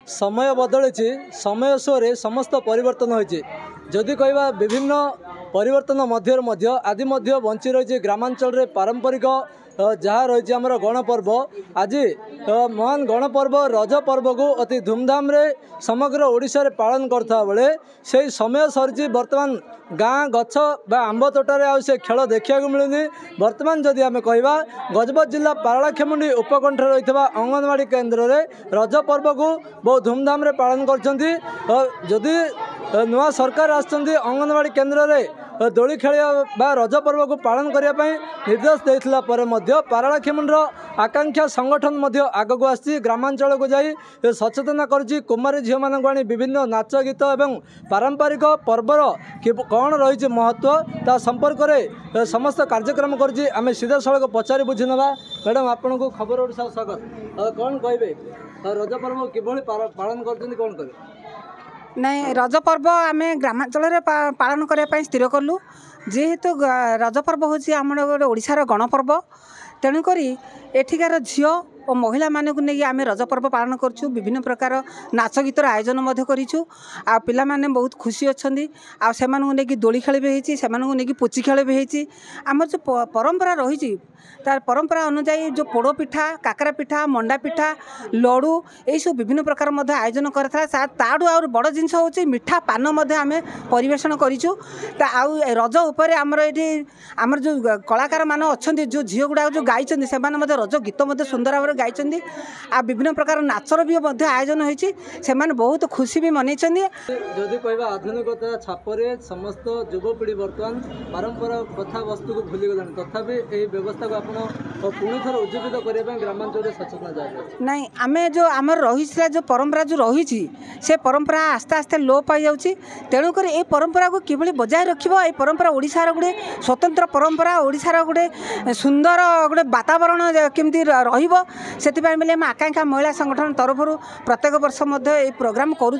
समय बदली समय सोरे समस्त परिवर्तन होती जदि कहवा विभिन्न परिवर्तन मध्य आदि बंची रही ग्रामांचल पारंपरिक जहाँ रही आमर गणपर्व आज महान गणपर्व रज पर्व को अति धूमधाम रे समग्र ओडिशा रे पालन करता बेले से समय सरी बर्तमान गाँ गछ बा आंब तोटार से खेल देखा मिलूनी। बर्तमान जदि आम कहवा गजपत जिला पारलाखेमुंडी उपकंठ रही अंगनवाड़ी केन्द्र में रज पर्व को बहुत धूमधाम रे पालन करदी नुआ सरकार आसछन्ती अंगनवाड़ी केन्द्र में दोली खेलिया रज पर्व को पालन करने निर्देश देता पारलाखेमुंडर आकांक्षा संगठन आगक आसी ग्रामांचल को जाई सचेतन करुच्ची कुमारी झील मान आनी विभिन्न नाच गीत और पारंपरिक पर्वर कौन रही महत्व ता संपर्क में समस्त कार्यक्रम करुच्ची आम सीधा सड़क पचारि बुझी ना। मैडम आपन को खबर ओडिशा स्वागत कौन कहे रज पर्व किभली पालन कर कौन कहे नहीं रज पर्व आम ग्रामांचल पालन करने स्थिर कलु जेहेतु रज पर्व हूँ आम ओडिशार गणपर्व तेणुक एठिकार झील और महिला मानक नहीं आम रज पर्व पालन करूँ विभिन्न प्रकार नाच गीतर आयोजन आ पिला माने बहुत खुशी अच्छा आने दोली खेल भी होती पुची खेल भी होती आम जो परंपरा रही तार परंपरा अनुजाई जो पोड़ पिठा काकरा पिठा मंडा पिठा लड़ू यही सब विभिन्न प्रकार आयोजन करूँ आ बड़ जिनस हूँ मिठा पान आम परिवेशन करूँ रज उपर आमर ये आमर जो कलाकार मान अच्छा जो झील गुड़ा जो गाई से रज गीत सुंदर भाव गाई आ विभिन्न प्रकार नाचर भी आयोजन होती बहुत खुशी भी मनई जदि कहवा आधुनिकता छापरे समस्त युवपीढ़ी बर्तमान परंपरा कथा वस्तु को भूली गलानी तथापि यही व्यवस्था को आप पुणी थर उज्जीवित करने ग्रामांचल सचेतना जाए नहीं आम जो आम रही जो परंपरा जो रही से परंपरा आस्ते आस्ते लोप पाई जाऊँगी तेणुक ये परंपरा को किभली बजाय रखिबो ये परंपरा ओडिशार गोटे स्वतंत्र परंपरा ओडिशार गोटे सुंदर गोटे वातावरण केमती रहिबो सेतिपाई बेले आकांक्षा महिला संगठन तरफ प्रत्येक वर्ष ये प्रोग्राम करूँ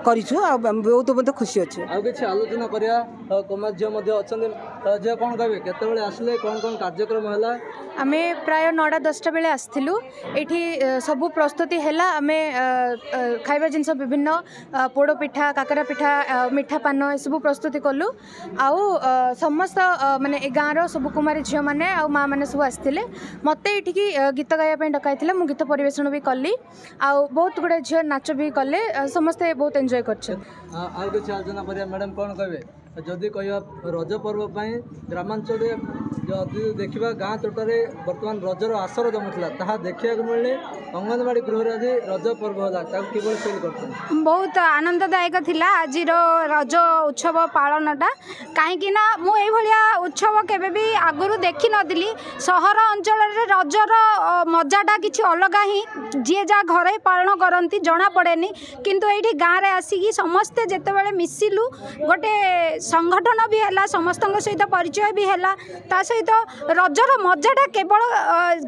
बहुत खुशी अच्छे आलोचना करिया कुमार झील अच्छा झील कौन कहे केतबेले आसले कौन कौन कार्यक्रम है आमे प्राय 9-10 बेले आसथिलु एठी सबु प्रस्तुति हैला आमे खाइबा जिनस विभिन्न पोड़ पिठा काकरा पिठा मिठा पान ए सब प्रस्तुति कलु आउ समस्त माने ए गाँव रो सब कुमारी झील माने आ माँ माने सब आसथिले मते एठी गीत गाया पे डकाइथिले मु गीत परिवेषण भी कली आ बहुत गुडे झील नाच भी कले समस्ते बहुत एंजॉय करछन आ किछ आलोचना करिया मैडम कौन कहे जदि कह रज पर्व ग्रामांचल जदि देखा गाँ तोटारे बर्तमान रजर आसर जमुला ताहा देखा मिलने अंगनवाड़ी गृह आज रज पर्व कि फिल कर बहुत आनंददायक थिला आज रज उत्सव पालनटा कहीं मुझा उत्सव केबे भी आगुरी देखी नी सहर अंचल रजर मजाटा किसी अलग ही जी जहाँ घर पालन करती जना पड़ेनी किंतु ये गाँव में आसिकी समस्ते जिते मिसिलु गोटे संगठन भी है समस्त सहित परिचय भी है ता सहित रजर मजाटा केवल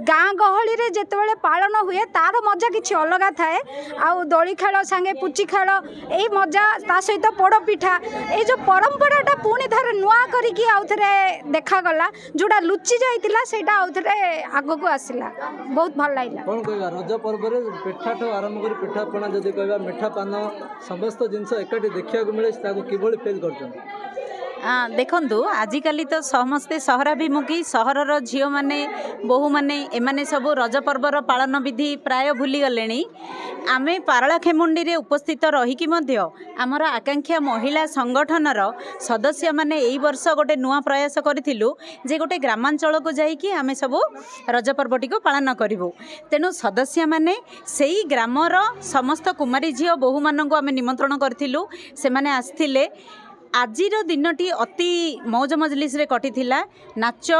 गाँ गहली रे जिते पालन हुए तार मजा किसी अलग थाए आउ दोली खेल सांगे पुची खेल यही मजा ता सहित पोड़ पिठा ये जो परंपराटा पुणी थे नुआ करिकी आउथरे देखागला जोटा लुचि जाइतिला सेटा आउथरे आगो को आसिला बहुत भल लागला कोन कहबा रज पर्व रे पिठा ठो आरंभ करी पिठा पणा जदि कहबा मिठा पान समस्त जिंस एकाठी देखिया को मिले ताको किभली फील करछन देखु आजिकल तो समस्ते सहराभिमुखी सहरर झील मैंने बोहू मैंने एमाने सब रज पर्वर पालन विधि प्राय भूली गले आम पारलाखेमुंडी उपस्थित रहीकि आमर आकांक्षा महिला संगठनर सदस्य माने एई वर्ष गोटे नुआ प्रयास करूँ जे गोटे ग्रामांचल को जाइकी आम सब रज पर्वटी को पालन करूँ तेणु सदस्य माने सेई ग्रामर समस्त कुमारी झील बोहू मानक आम निमंत्रण करूँ से माने आसथिले आजिर दिनटी अति मौज मजलिस रे कटी नाच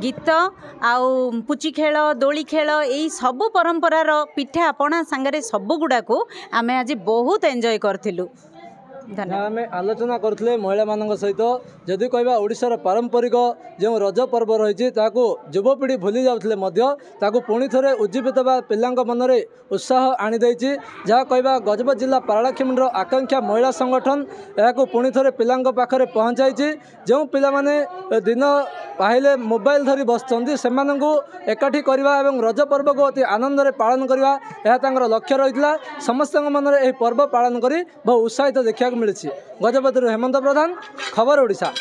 गीत आउ पुची खेल दोली खेल यही सबू परंपरार पिठा पणा सांगरे सबू गुड़ा को आमे आज बहुत एंजॉय करथिलु। आम आलोचना करते महिला मान सहित जदि कहवा ओडिशार पारंपरिक जो रज पर्व रही युवपीढ़ी भूली जाते पुणी थे उज्जीवित पिला मन में उत्साह आनीदे जहाँ कहवा गजपत जिला पारलाखेमुंडर आकांक्षा महिला संगठन यहाँ पुणी थे पिला पाखे पहुँचाई जो पिला दिन पाइले मोबाइल धरी बसुँच से एकाठी करवा और रज पर्व को अति आनंद पालन करवा यह लक्ष्य रही समस्त मन में यह पर्व पालन कर बहुत उत्साहित देखा मिली। गजपति हेमंत प्रधान, खबर ओडिशा।